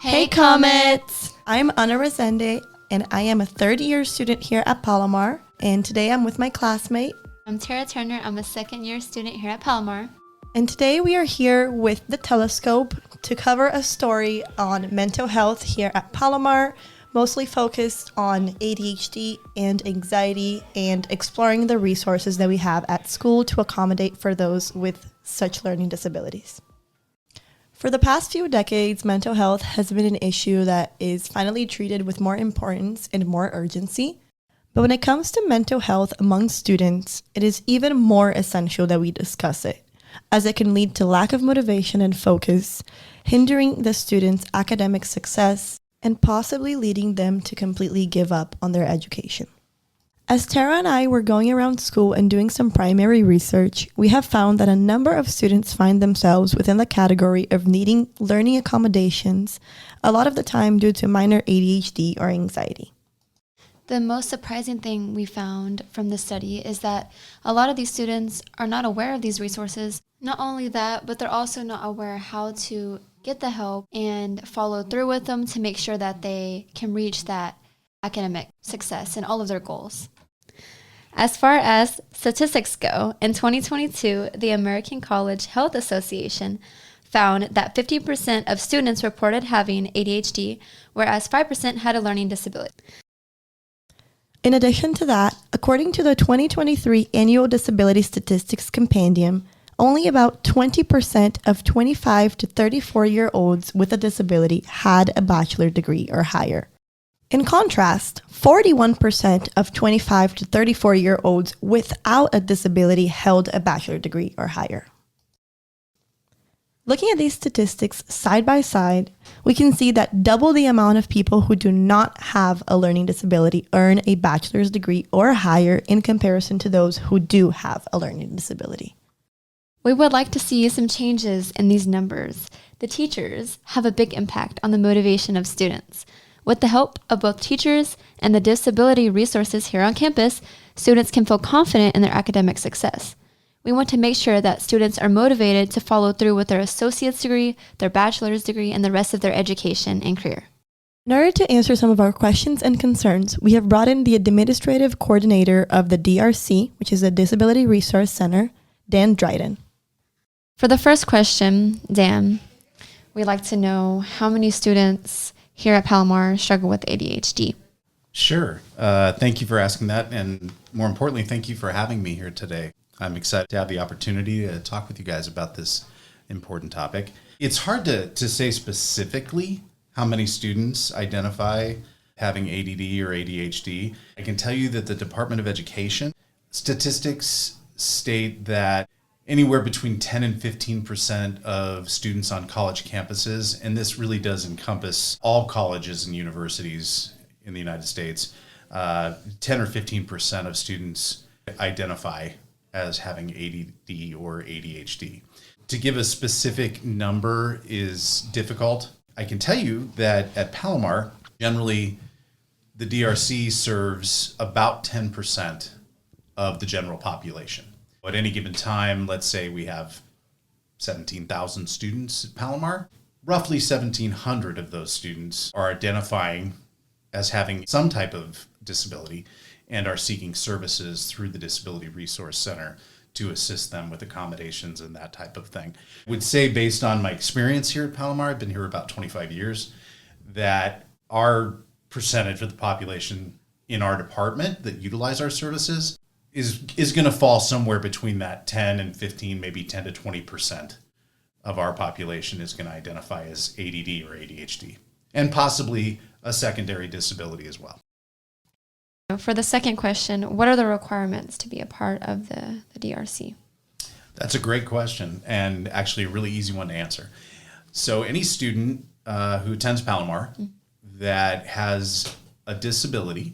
Hey Comets! I'm Anna Resende, and I am a third-year student here at Palomar, and today I'm with my classmate. I'm Terra Turner. I'm a second-year student here at Palomar. And today we are here with the telescope to cover a story on mental health here at Palomar, mostly focused on ADHD and anxiety and exploring the resources that we have at school to accommodate for those with such learning disabilities. For the past few decades, mental health has been an issue that is finally treated with more importance and more urgency. But when it comes to mental health among students, it is even more essential that we discuss it, as it can lead to lack of motivation and focus, hindering the students' academic success, and possibly leading them to completely give up on their education. As Terra and I were going around school and doing some primary research, we have found that a number of students find themselves within the category of needing learning accommodations, a lot of the time due to minor ADHD or anxiety. The most surprising thing we found from this study is that a lot of these students are not aware of these resources. Not only that, but they're also not aware how to get the help and follow through with them to make sure that they can reach that academic success and all of their goals. As far as statistics go, in 2022, the American College Health Association found that 50% of students reported having ADHD, whereas 5% had a learning disability. In addition to that, according to the 2023 Annual Disability Statistics Compendium, only about 20% of 25 to 34-year-olds with a disability had a bachelor's degree or higher. In contrast, 41% of 25 to 34-year-olds without a disability held a bachelor's degree or higher. Looking at these statistics side by side, we can see that double the amount of people who do not have a learning disability earn a bachelor's degree or higher in comparison to those who do have a learning disability. We would like to see some changes in these numbers. The teachers have a big impact on the motivation of students. With the help of both teachers and the disability resources here on campus, students can feel confident in their academic success. We want to make sure that students are motivated to follow through with their associate's degree, their bachelor's degree, and the rest of their education and career. In order to answer some of our questions and concerns, we have brought in the administrative coordinator of the DRC, which is the Disability Resource Center, Dan Dryden. For the first question, Dan, we'd like to know how many students here at Palomar struggle with ADHD. Sure. Thank you for asking that. And more importantly, thank you for having me here today. I'm excited to have the opportunity to talk with you guys about this important topic. It's hard to say specifically how many students identify having ADD or ADHD. I can tell you that the Department of Education statistics state that anywhere between 10 and 15% of students on college campuses, and this really does encompass all colleges and universities in the United States, 10 or 15% of students identify as having ADD or ADHD. To give a specific number is difficult. I can tell you that at Palomar, generally the DRC serves about 10% of the general population. At any given time, let's say we have 17,000 students at Palomar. Roughly 1,700 of those students are identifying as having some type of disability and are seeking services through the Disability Resource Center to assist them with accommodations and that type of thing. I would say, based on my experience here at Palomar, I've been here about 25 years, that our percentage of the population in our department that utilize our services is going to fall somewhere between that 10 and 15, maybe 10 to 20% of our population is going to identify as ADD or ADHD, and possibly a secondary disability as well. For the second question, what are the requirements to be a part of the DRC? That's a great question, and actually a really easy one to answer. So any student who attends Palomar that has a disability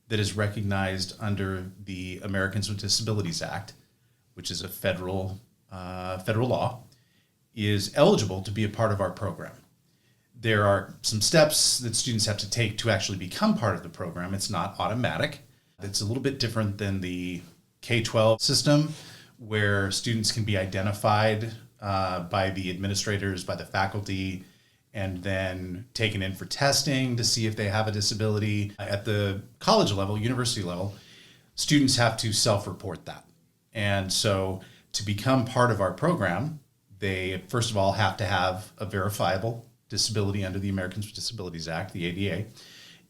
that is recognized under the Americans with Disabilities Act, which is a federal law, is eligible to be a part of our program. There are some steps that students have to take to actually become part of the program. It's not automatic. It's a little bit different than the K-12 system, where students can be identified by the administrators, by the faculty, and then taken in for testing to see if they have a disability. At the college level, university level, students have to self-report that. And so to become part of our program, they first of all have to have a verifiable disability under the Americans with Disabilities Act, the ADA.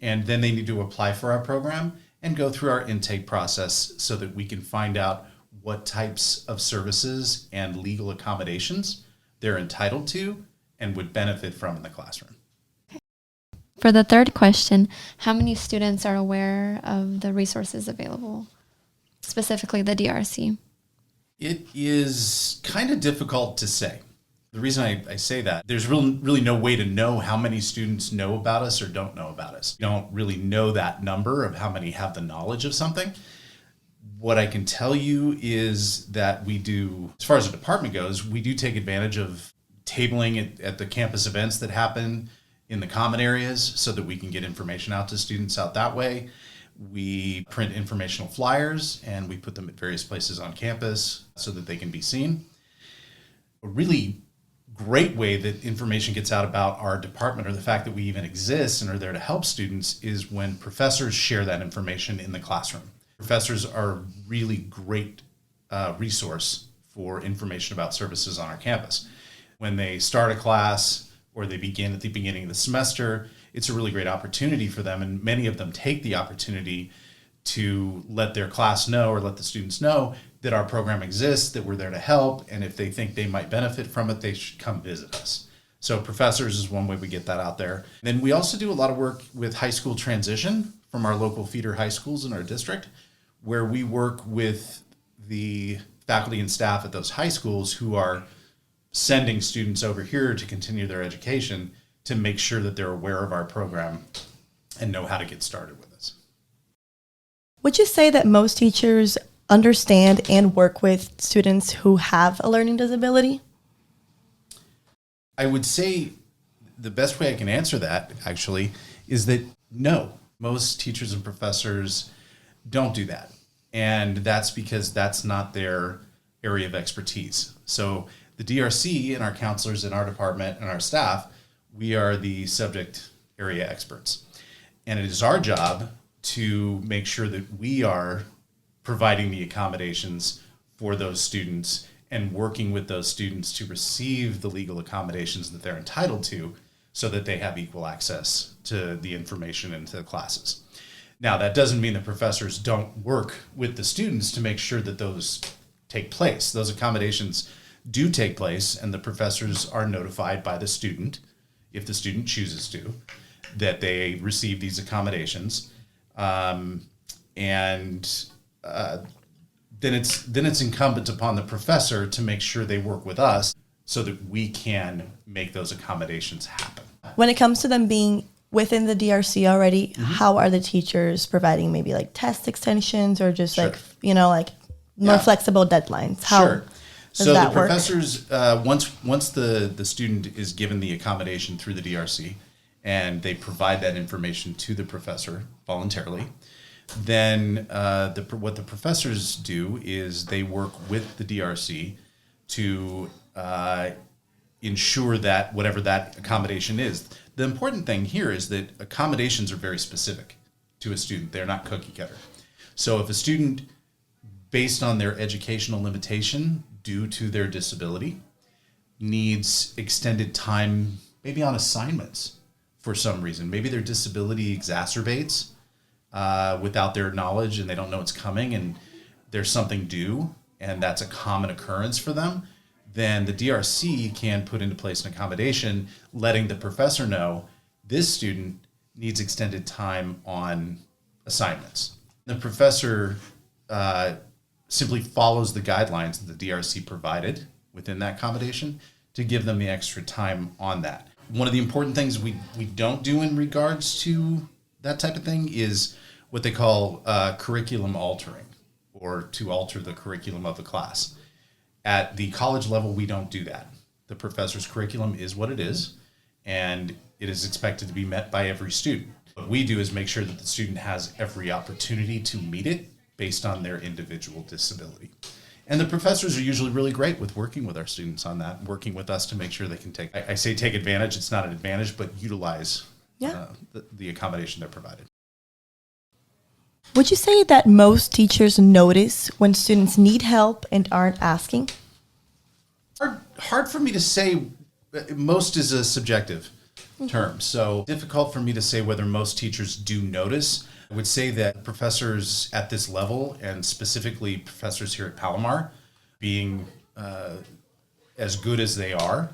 And then they need to apply for our program and go through our intake process so that we can find out what types of services and legal accommodations they're entitled to and would benefit from in the classroom. For the third question, how many students are aware of the resources available, specifically the DRC? It is kind of difficult to say. The reason I say that, there's really no way to know how many students know about us or don't know about us. You don't really know that number of how many have the knowledge of something. What I can tell you is that we do, as far as the department goes, we do take advantage of tabling at the campus events that happen in the common areas so that we can get information out to students out that way. We print informational flyers and we put them at various places on campus so that they can be seen. A really great way that information gets out about our department, or the fact that we even exist and are there to help students, is when professors share that information in the classroom. Professors are a really great resource for information about services on our campus. When they start a class or they begin at the beginning of the semester, it's a really great opportunity for them, and many of them take the opportunity to let their class know or let the students know that our program exists, that we're there to help, and if they think they might benefit from it, they should come visit us. So professors is one way we get that out there. Then we also do a lot of work with high school transition from our local feeder high schools in our district, where we work with the faculty and staff at those high schools who are sending students over here to continue their education, to make sure that they're aware of our program and know how to get started with us. Would you say that most teachers understand and work with students who have a learning disability? I would say the best way I can answer that, actually, is that no, most teachers and professors don't do that. And that's because that's not their area of expertise. So the DRC and our counselors in our department and our staff, we are the subject area experts. And it is our job to make sure that we are providing the accommodations for those students and working with those students to receive the legal accommodations that they're entitled to so that they have equal access to the information and to the classes. Now, that doesn't mean that professors don't work with the students to make sure that those take place. Those accommodations do take place, and the professors are notified by the student, if the student chooses to, that they receive these accommodations. Then it's incumbent upon the professor to make sure they work with us so that we can make those accommodations happen. When it comes to them being within the DRC already, how are the teachers providing maybe like test extensions or just Sure. like more flexible deadlines? How Sure. does So that the work? professors, once the student is given the accommodation through the DRC and they provide that information to the professor voluntarily, then what the professors do is they work with the DRC to ensure that whatever that accommodation is. The important thing here is that accommodations are very specific to a student. They're not cookie cutter. So if a student, based on their educational limitation due to their disability, needs extended time, maybe on assignments for some reason, maybe their disability exacerbates without their knowledge and they don't know it's coming and there's something due and that's a common occurrence for them, then the DRC can put into place an accommodation letting the professor know this student needs extended time on assignments. The professor simply follows the guidelines that the DRC provided within that accommodation to give them the extra time on that. One of the important things we don't do in regards to that type of thing is what they call curriculum altering, or to alter the curriculum of the class. At the college level, we don't do that. The professor's curriculum is what it is, and it is expected to be met by every student. What we do is make sure that the student has every opportunity to meet it based on their individual disability. And the professors are usually really great with working with our students on that, working with us to make sure they can I say take advantage, it's not an advantage, but utilize the accommodation they're provided. Would you say that most teachers notice when students need help and aren't asking? Hard for me to say. Most is a subjective term, so difficult for me to say whether most teachers do notice. I would say that professors at this level, and specifically professors here at Palomar, being as good as they are,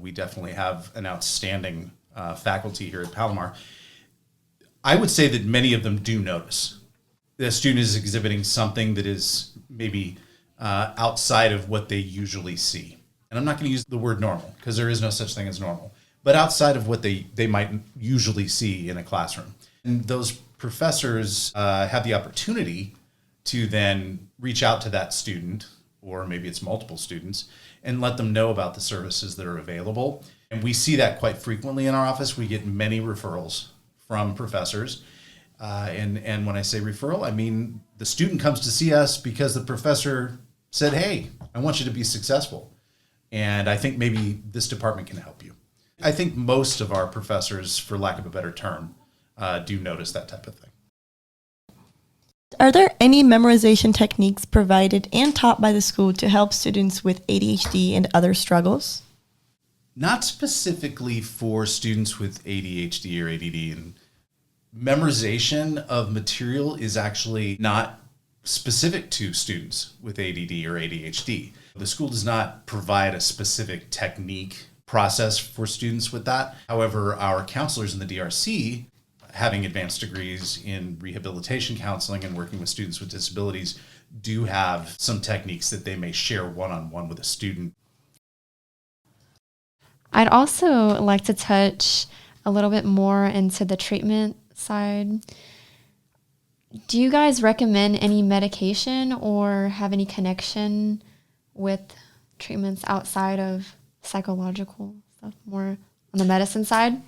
we definitely have an outstanding faculty here at Palomar. I would say that many of them do notice the student is exhibiting something that is maybe outside of what they usually see. And I'm not going to use the word normal because there is no such thing as normal, but outside of what they might usually see in a classroom. And those professors have the opportunity to then reach out to that student, or maybe it's multiple students, and let them know about the services that are available. And we see that quite frequently in our office. We get many referrals from professors. And when I say referral, I mean the student comes to see us because the professor said, hey, I want you to be successful. And I think maybe this department can help you. I think most of our professors, for lack of a better term, do notice that type of thing. Are there any memorization techniques provided and taught by the school to help students with ADHD and other struggles? Not specifically for students with ADHD or ADD. And memorization of material is actually not specific to students with ADD or ADHD. The school does not provide a specific technique process for students with that. However, our counselors in the DRC, having advanced degrees in rehabilitation counseling and working with students with disabilities, do have some techniques that they may share one-on-one with a student. I'd also like to touch a little bit more into the treatment side. Do you guys recommend any medication or have any connection with treatments outside of psychological stuff, more on the medicine side?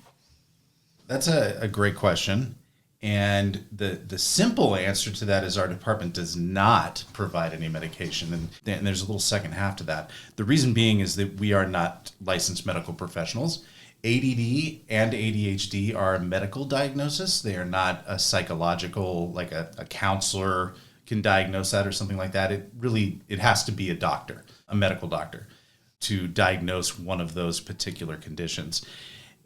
That's a great question. And the simple answer to that is our department does not provide any medication. And there's a little second half to that. The reason being is that we are not licensed medical professionals. ADD and ADHD are a medical diagnosis. They are not a psychological, like a counselor can diagnose that or something like that. It has to be a doctor, a medical doctor, to diagnose one of those particular conditions.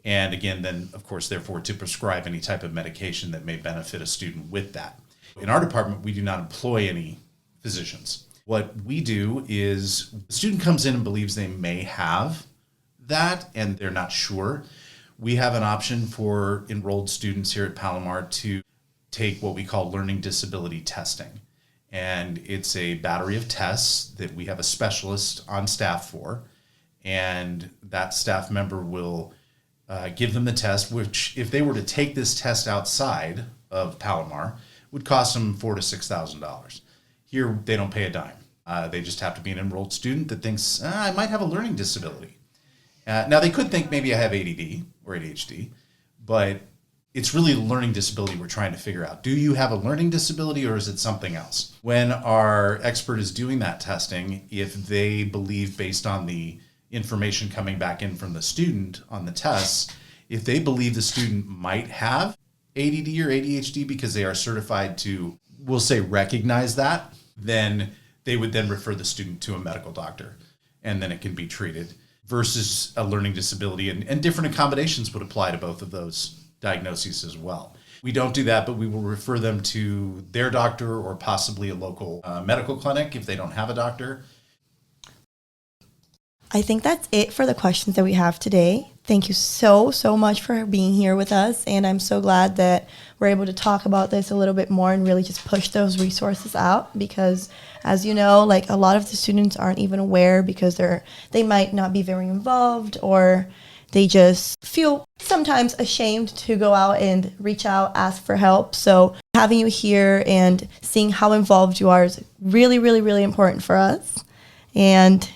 And again, then, of course, therefore, to prescribe any type of medication that may benefit a student with that. In our department, we do not employ any physicians. What we do is the student comes in and believes they may have that and they're not sure. We have an option for enrolled students here at Palomar to take what we call learning disability testing. And it's a battery of tests that we have a specialist on staff for. And that staff member will give them the test, which if they were to take this test outside of Palomar, would cost them $4,000 to $6,000. Here, they don't pay a dime. They just have to be an enrolled student that thinks, I might have a learning disability. Now, they could think maybe I have ADD or ADHD, but it's really a learning disability we're trying to figure out. Do you have a learning disability or is it something else? When our expert is doing that testing, if they believe based on the information coming back in from the student on the tests, if they believe the student might have ADD or ADHD because they are certified to, we'll say, recognize that, then they would then refer the student to a medical doctor and then it can be treated versus a learning disability. And different accommodations would apply to both of those diagnoses as well. We don't do that, but we will refer them to their doctor or possibly a local medical clinic if they don't have a doctor. I think that's it for the questions that we have today. Thank you so much for being here with us. And I'm so glad that we're able to talk about this a little bit more and really just push those resources out because, as you know, like a lot of the students aren't even aware because they might not be very involved or they just feel sometimes ashamed to go out and reach out, ask for help. So having you here and seeing how involved you are is really, really, really important for us. And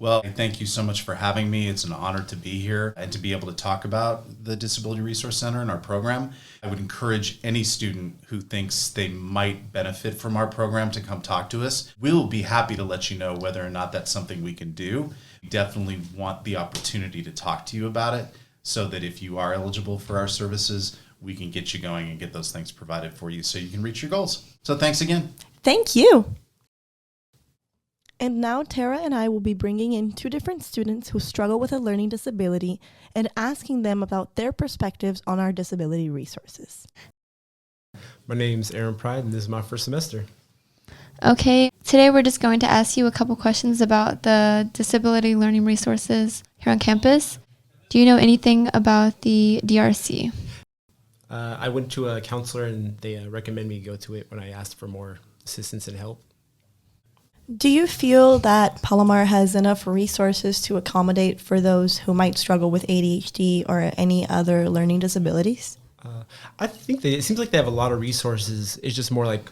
Well, thank you so much for having me. It's an honor to be here and to be able to talk about the Disability Resource Center and our program. I would encourage any student who thinks they might benefit from our program to come talk to us. We'll be happy to let you know whether or not that's something we can do. We definitely want the opportunity to talk to you about it so that if you are eligible for our services, we can get you going and get those things provided for you so you can reach your goals. So thanks again. Thank you. And now Terra and I will be bringing in two different students who struggle with a learning disability and asking them about their perspectives on our disability resources. My name's Aaron Pride, and this is my first semester. Okay, today we're just going to ask you a couple questions about the disability learning resources here on campus. Do you know anything about the DRC? I went to a counselor, and they recommended me go to it when I asked for more assistance and help. Do you feel that Palomar has enough resources to accommodate for those who might struggle with ADHD or any other learning disabilities? I think it seems like they have a lot of resources. It's just more like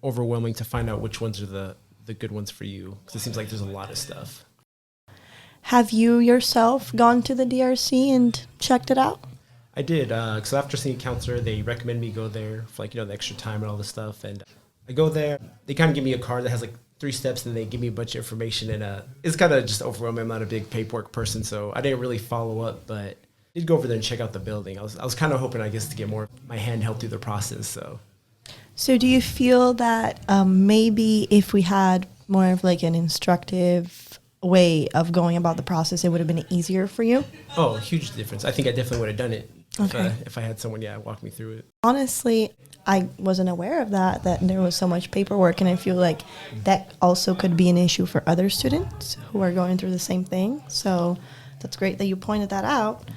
overwhelming to find out which ones are the good ones for you, because it seems like there's a lot of stuff. Have you yourself gone to the DRC and checked it out? I did. So after seeing a counselor, they recommended me go there for the extra time and all this stuff. And I go there. They kind of give me a card that has 3 steps, and they give me a bunch of information, and it's kind of just overwhelming. I'm not a big paperwork person, so I didn't really follow up, but I did go over there and check out the building. I was kind of hoping, I guess, to get more my hand held through the process. So do you feel that maybe if we had more of an instructive way of going about the process, it would have been easier for you? Oh, huge difference. I think I definitely would have done it if I had someone, walk me through it. Honestly, I wasn't aware of that there was so much paperwork, and I feel like that also could be an issue for other students who are going through the same thing. So that's great that you pointed that out.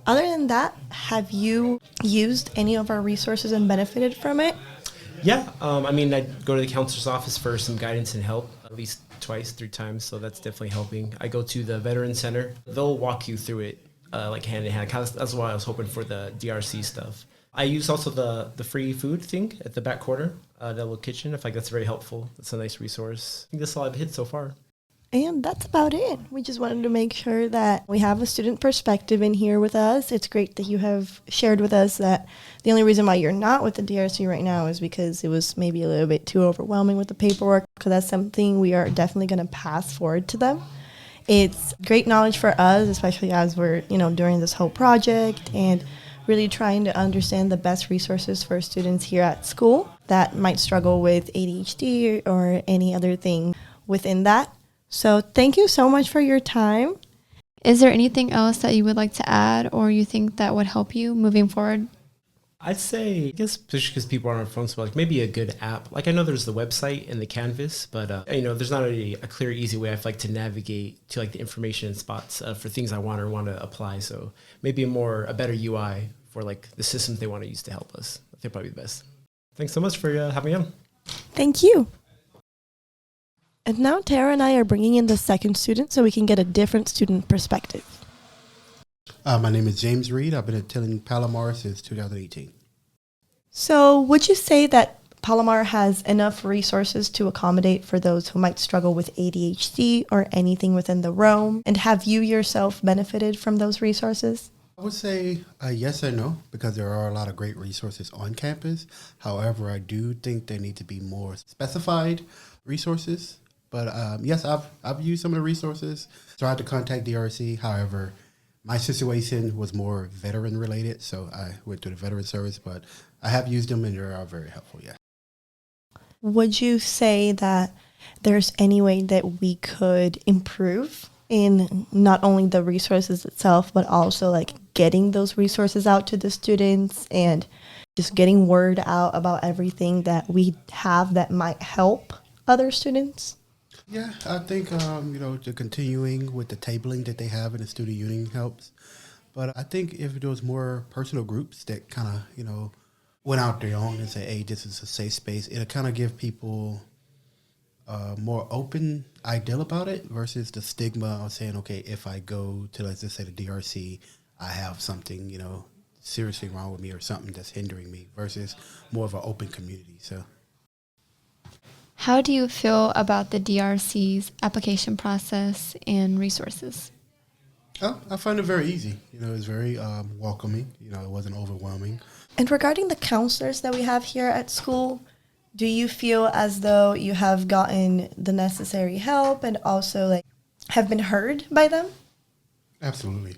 Other than that, have you used any of our resources and benefited from it? Yeah, I go to the counselor's office for some guidance and help at least 2, 3 times, so that's definitely helping. I go to the Veteran Center. They'll walk you through it hand in hand. That's why I was hoping for the DRC stuff. I use also the free food thing at the back corner, that little kitchen. I feel like that's very helpful. It's a nice resource. I think that's all I've hit so far. And that's about it. We just wanted to make sure that we have a student perspective in here with us. It's great that you have shared with us that the only reason why you're not with the DRC right now is because it was maybe a little bit too overwhelming with the paperwork, because that's something we are definitely going to pass forward to them. It's great knowledge for us, especially as we're, during this whole project and really trying to understand the best resources for students here at school that might struggle with ADHD or any other thing within that. So thank you so much for your time. Is there anything else that you would like to add or you think that would help you moving forward? I'd say, I guess, especially because people are on phones, so maybe a good app. I know there's the website and the Canvas, but there's not a clear, easy way I feel like to navigate to the information and spots for things I want to apply. So maybe a better UI for the systems they want to use to help us. I think probably the best. Thanks so much for having me on. Thank you. And now Terra and I are bringing in the second student so we can get a different student perspective. My name is James Reed. I've been attending Palomar since 2018. So would you say that Palomar has enough resources to accommodate for those who might struggle with ADHD or anything within the realm? And have you yourself benefited from those resources? I would say yes and no, because there are a lot of great resources on campus. However, I do think there need to be more specified resources. But yes, I've used some of the resources. Tried to contact DRC. However, my situation was more veteran related, so I went to the veteran service. But I have used them, and they are very helpful. Yeah. Would you say that there's any way that we could improve in not only the resources itself, but also getting those resources out to the students and just getting word out about everything that we have that might help other students? Yeah, I think, the continuing with the tabling that they have in the student union helps. But I think if there was more personal groups that kind of, went out their own and say, hey, this is a safe space, it'll kind of give people a more open ideal about it versus the stigma of saying, okay, if I go to, let's just say, the DRC, I have something, seriously wrong with me or something that's hindering me versus more of an open community. So. How do you feel about the DRC's application process and resources? Oh, I find it very easy. It's very welcoming. It wasn't overwhelming. And regarding the counselors that we have here at school, do you feel as though you have gotten the necessary help and also like have been heard by them? Absolutely.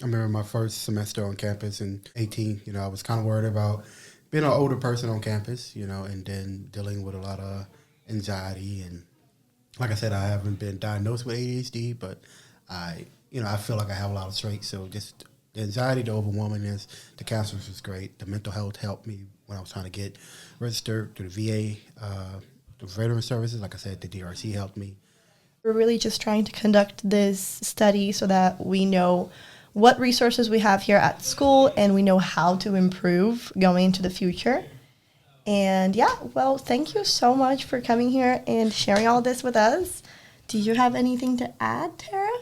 I remember my first semester on campus in 18, I was kind of worried about being an older person on campus, and then dealing with a lot of anxiety. And like I said, I haven't been diagnosed with ADHD, but I feel like I have a lot of traits. So just the anxiety, the overwhelmingness, the counselors was great. The mental health helped me when I was trying to get registered through the VA, the veteran services. Like I said, the DRC helped me. We're really just trying to conduct this study so that we know what resources we have here at school and we know how to improve going into the future. And thank you so much for coming here and sharing all this with us. Do you have anything to add, Terra?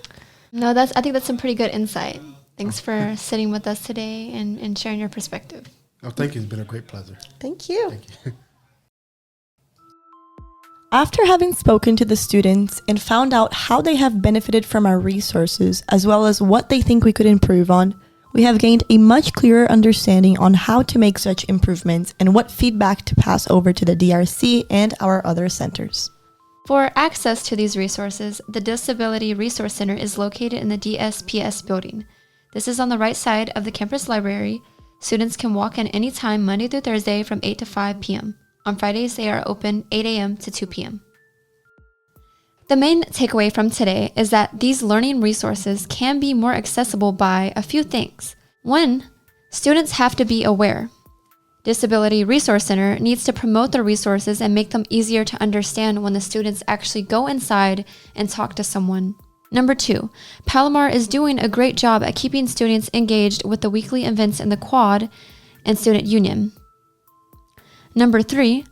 No, I think that's some pretty good insight. Thanks for sitting with us today and sharing your perspective. Oh, thank you. It's been a great pleasure. Thank you. Thank you. After having spoken to the students and found out how they have benefited from our resources, as well as what they think we could improve on, we have gained a much clearer understanding on how to make such improvements and what feedback to pass over to the DRC and our other centers. For access to these resources, the Disability Resource Center is located in the DSPS building. This is on the right side of the campus library. Students can walk in anytime Monday through Thursday from 8 to 5 p.m. On Fridays, they are open 8 a.m. to 2 p.m. The main takeaway from today is that these learning resources can be more accessible by a few things. 1, students have to be aware. Disability Resource Center needs to promote the resources and make them easier to understand when the students actually go inside and talk to someone. Number 2, Palomar is doing a great job at keeping students engaged with the weekly events in the Quad and Student Union. Number 3,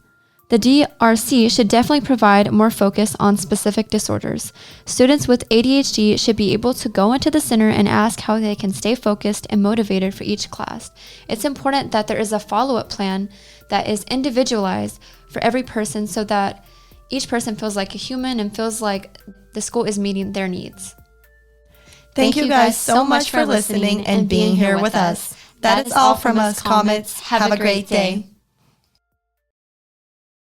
the DRC should definitely provide more focus on specific disorders. Students with ADHD should be able to go into the center and ask how they can stay focused and motivated for each class. It's important that there is a follow-up plan that is individualized for every person so that each person feels like a human and feels like the school is meeting their needs. Thank you guys so much for listening and being here with us. That is all from us, Comets. Have a great day.